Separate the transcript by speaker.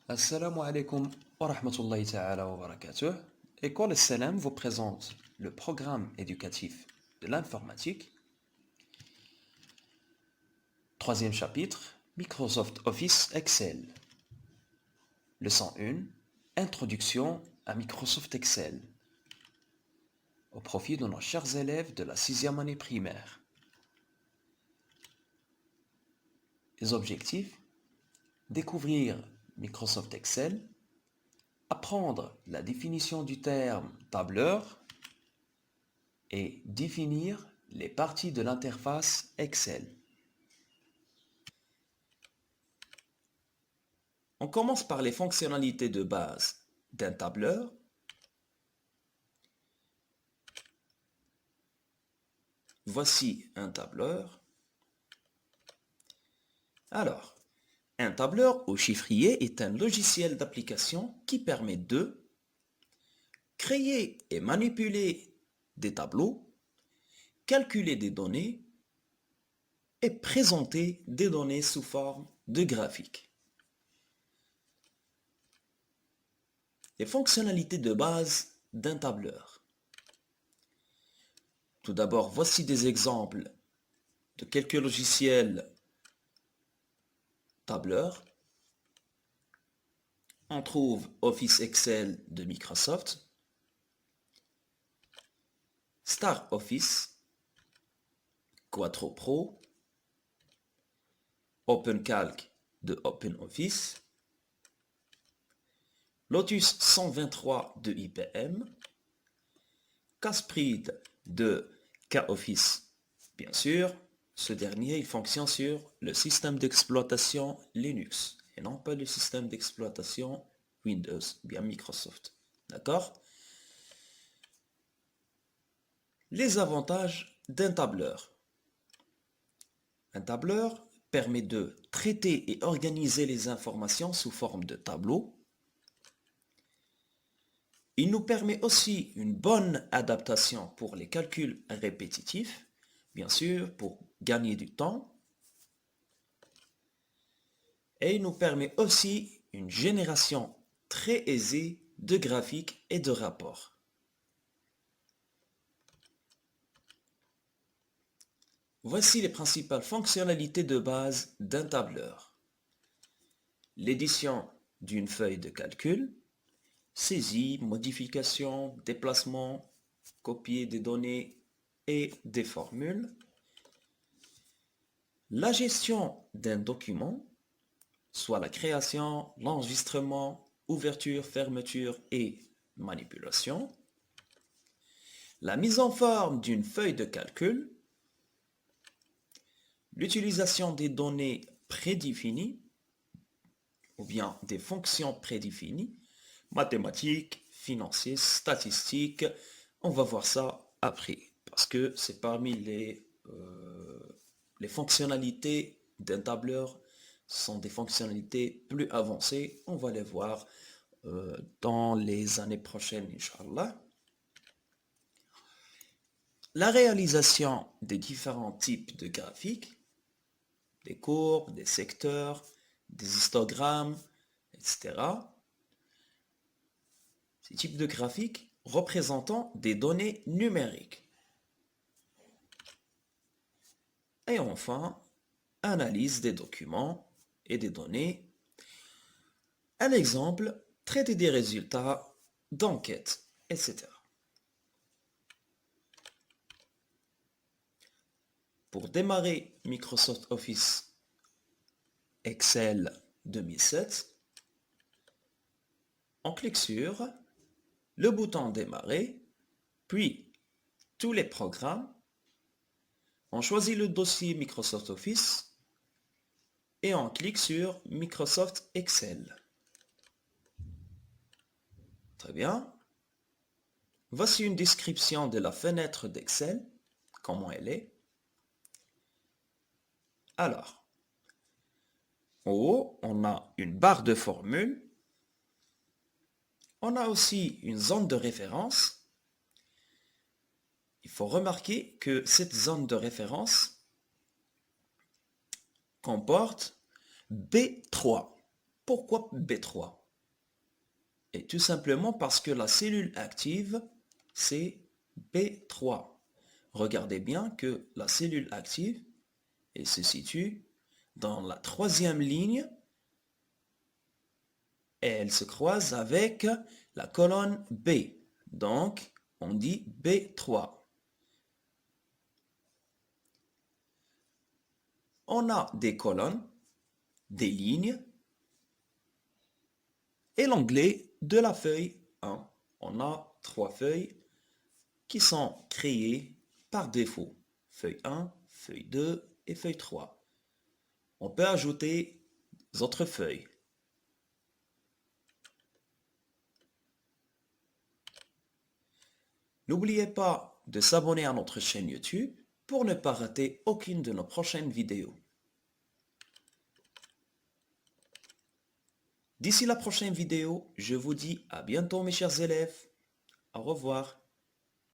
Speaker 1: Assalamu alaikum wa rahmatullahi ta'ala wa barakatuh. École Salam vous présente le programme éducatif de l'informatique. Troisième chapitre, Microsoft Office Excel. Leçon 1, Introduction à Microsoft Excel. Au profit de nos chers élèves de la 6e année primaire. Les objectifs, découvrir Microsoft Excel, apprendre la définition du terme tableur et définir les parties de l'interface Excel. On commence par les fonctionnalités de base d'un tableur. Voici un tableur. Alors, un tableur au chiffrier est un logiciel d'application qui permet de créer et manipuler des tableaux, calculer des données et présenter des données sous forme de graphique. Les fonctionnalités de base d'un tableur. Tout d'abord, voici des exemples de quelques logiciels tableurs. On trouve Office Excel de Microsoft, Star Office, Quattro Pro, OpenCalc de OpenOffice, Lotus 123 de IBM, Casprid de KOffice, bien sûr. Ce dernier, il fonctionne sur le système d'exploitation Linux et non pas le système d'exploitation Windows, bien Microsoft. D'accord? Les avantages d'un tableur. Un tableur permet de traiter et organiser les informations sous forme de tableaux. Il nous permet aussi une bonne adaptation pour les calculs répétitifs, bien sûr, pour gagner du temps. Et il nous permet aussi une génération très aisée de graphiques et de rapports. Voici les principales fonctionnalités de base d'un tableur. L'édition d'une feuille de calcul, saisie, modification, déplacement, copier des données et des formules. La gestion d'un document, soit la création, l'enregistrement, ouverture, fermeture et manipulation. La mise en forme d'une feuille de calcul. L'utilisation des données prédéfinies ou bien des fonctions prédéfinies, mathématiques, financières, statistiques. On va voir ça après parce que c'est parmi les fonctionnalités d'un tableur sont des fonctionnalités plus avancées. On va les voir dans les années prochaines, Inch'Allah. La réalisation des différents types de graphiques, des courbes, des secteurs, des histogrammes, etc. Ces types de graphiques représentant des données numériques. Et enfin, analyse des documents et des données. Un exemple, traiter des résultats d'enquête, etc. Pour démarrer Microsoft Office Excel 2007, on clique sur le bouton Démarrer, puis tous les programmes. On choisit le dossier Microsoft Office et on clique sur Microsoft Excel. Très bien. Voici une description de la fenêtre d'Excel, comment elle est. Alors, en haut, on a une barre de formule. On a aussi une zone de référence. Il faut remarquer que cette zone de référence comporte B3. Pourquoi B3? Et tout simplement parce que la cellule active, c'est B3. Regardez bien que la cellule active, elle se situe dans la troisième ligne et elle se croise avec la colonne B. Donc, on dit B3. On a des colonnes, des lignes et l'onglet de la feuille 1. On a 3 feuilles qui sont créées par défaut. Feuille 1, feuille 2 et feuille 3. On peut ajouter des autres feuilles. N'oubliez pas de s'abonner à notre chaîne YouTube pour ne pas rater aucune de nos prochaines vidéos. D'ici la prochaine vidéo, je vous dis à bientôt mes chers élèves. Au revoir.